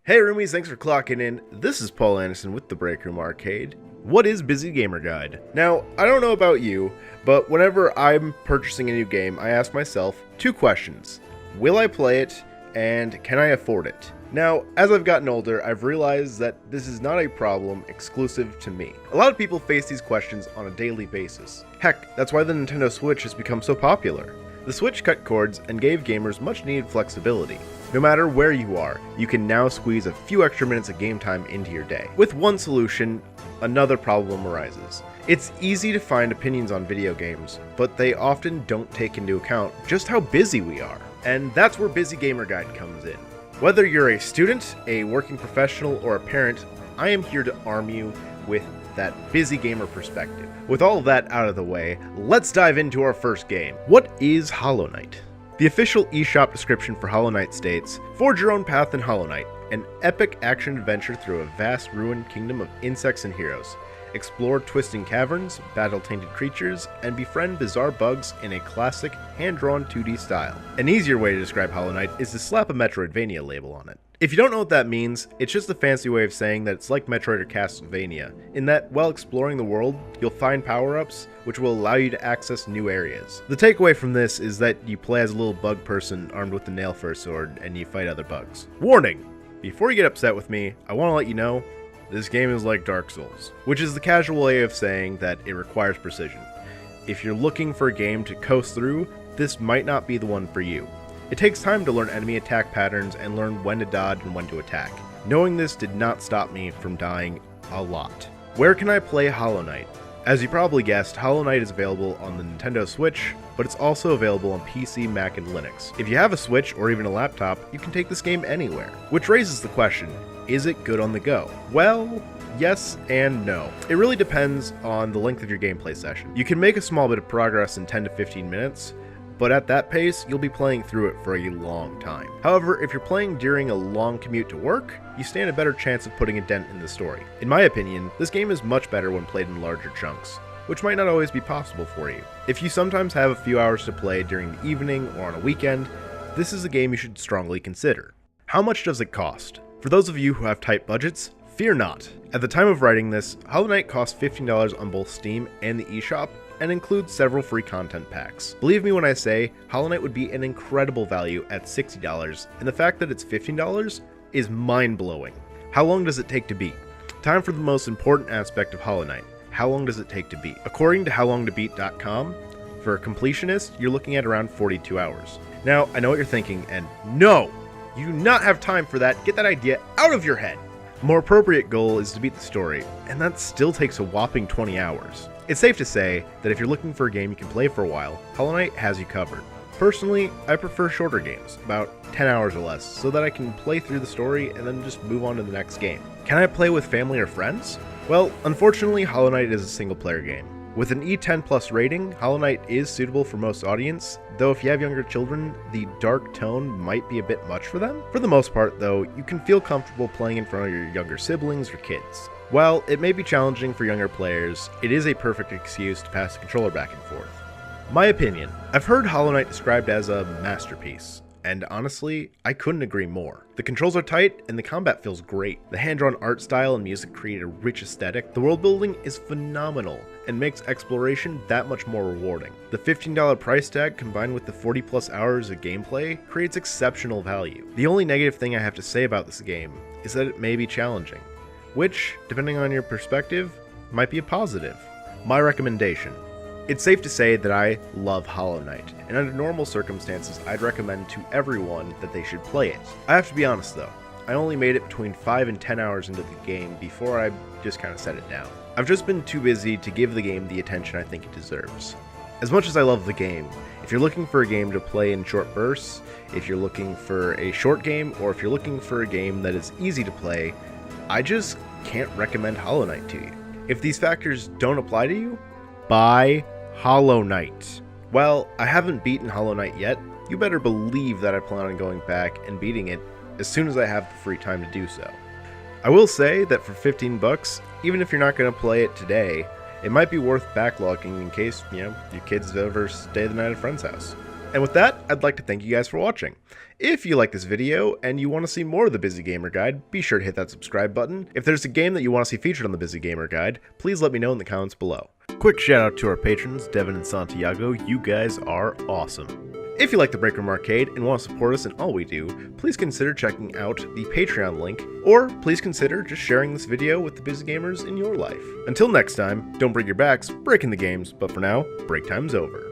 Hey roomies, thanks for clocking in. This is Paul Anderson with the Break Room Arcade. What is Busy Gamer Guide? Now, I don't know about you, but whenever I'm purchasing a new game, I ask myself two questions. Will I play it, and can I afford it? Now, as I've gotten older, I've realized that this is not a problem exclusive to me. A lot of people face these questions on a daily basis. Heck, that's why the Nintendo Switch has become so popular. The Switch cut cords and gave gamers much needed flexibility. No matter where you are, you can now squeeze a few extra minutes of game time into your day. With one solution, another problem arises. It's easy to find opinions on video games, but they often don't take into account just how busy we are. And that's where Busy Gamer Guide comes in. Whether you're a student, a working professional, or a parent, I am here to arm you with that busy gamer perspective. With all of that out of the way, let's dive into our first game. What is Hollow Knight? The official eShop description for Hollow Knight states, "Forge your own path in Hollow Knight, an epic action-adventure through a vast ruined kingdom of insects and heroes. Explore twisting caverns, battle tainted creatures, and befriend bizarre bugs in a classic, hand-drawn 2D style." An easier way to describe Hollow Knight is to slap a Metroidvania label on it. If you don't know what that means, it's just a fancy way of saying that it's like Metroid or Castlevania, in that while exploring the world, you'll find power-ups which will allow you to access new areas. The takeaway from this is that you play as a little bug person armed with the nail-fur sword, and you fight other bugs. Warning! Before you get upset with me, I want to let you know, this game is like Dark Souls, which is the casual way of saying that it requires precision. If you're looking for a game to coast through, this might not be the one for you. It takes time to learn enemy attack patterns and learn when to dodge and when to attack. Knowing this did not stop me from dying a lot. Where can I play Hollow Knight? As you probably guessed, Hollow Knight is available on the Nintendo Switch, but it's also available on PC, Mac, and Linux. If you have a Switch or even a laptop, you can take this game anywhere. Which raises the question, is it good on the go? Well, yes and no. It really depends on the length of your gameplay session. You can make a small bit of progress in 10 to 15 minutes, but at that pace, you'll be playing through it for a long time. However, if you're playing during a long commute to work, you stand a better chance of putting a dent in the story. In my opinion, this game is much better when played in larger chunks, which might not always be possible for you. If you sometimes have a few hours to play during the evening or on a weekend, this is a game you should strongly consider. How much does it cost? For those of you who have tight budgets, fear not. At the time of writing this, Hollow Knight costs $15 on both Steam and the eShop, and includes several free content packs. Believe me when I say, Hollow Knight would be an incredible value at $60, and the fact that it's $15 is mind-blowing. How long does it take to beat? Time for the most important aspect of Hollow Knight. How long does it take to beat? According to howlongtobeat.com, for a completionist, you're looking at around 42 hours. Now, I know what you're thinking, and no! You do not have time for that. Get that idea out of your head! A more appropriate goal is to beat the story, and that still takes a whopping 20 hours. It's safe to say that if you're looking for a game you can play for a while, Hollow Knight has you covered. Personally, I prefer shorter games, about 10 hours or less, so that I can play through the story and then just move on to the next game. Can I play with family or friends? Well, unfortunately, Hollow Knight is a single-player game. With an E10 plus rating, Hollow Knight is suitable for most audience, though if you have younger children, the dark tone might be a bit much for them. For the most part, though, you can feel comfortable playing in front of your younger siblings or kids. While it may be challenging for younger players, it is a perfect excuse to pass the controller back and forth. My opinion, I've heard Hollow Knight described as a masterpiece, and honestly, I couldn't agree more. The controls are tight, and the combat feels great. The hand-drawn art style and music create a rich aesthetic. The world building is phenomenal, and makes exploration that much more rewarding. The $15 price tag combined with the 40 plus hours of gameplay creates exceptional value. The only negative thing I have to say about this game is that it may be challenging, which, depending on your perspective, might be a positive. My recommendation. It's safe to say that I love Hollow Knight, and under normal circumstances I'd recommend to everyone that they should play it. I have to be honest though, I only made it between 5 and 10 hours into the game before I just kind of set it down. I've just been too busy to give the game the attention I think it deserves. As much as I love the game, if you're looking for a game to play in short bursts, if you're looking for a short game, or if you're looking for a game that is easy to play, I just can't recommend Hollow Knight to you. If these factors don't apply to you, buy Hollow Knight. While I haven't beaten Hollow Knight yet, you better believe that I plan on going back and beating it as soon as I have the free time to do so. I will say that for 15 bucks, even if you're not going to play it today, it might be worth backlogging in case, your kids ever stay the night at a friend's house. And with that, I'd like to thank you guys for watching. If you like this video and you want to see more of the Busy Gamer Guide, be sure to hit that subscribe button. If there's a game that you want to see featured on the Busy Gamer Guide, please let me know in the comments below. Quick shout out to our patrons, Devin and Santiago, you guys are awesome. If you like the Break Room Arcade and want to support us in all we do, please consider checking out the Patreon link, or please consider just sharing this video with the busy gamers in your life. Until next time, don't break your backs breaking the games, but for now, break time's over.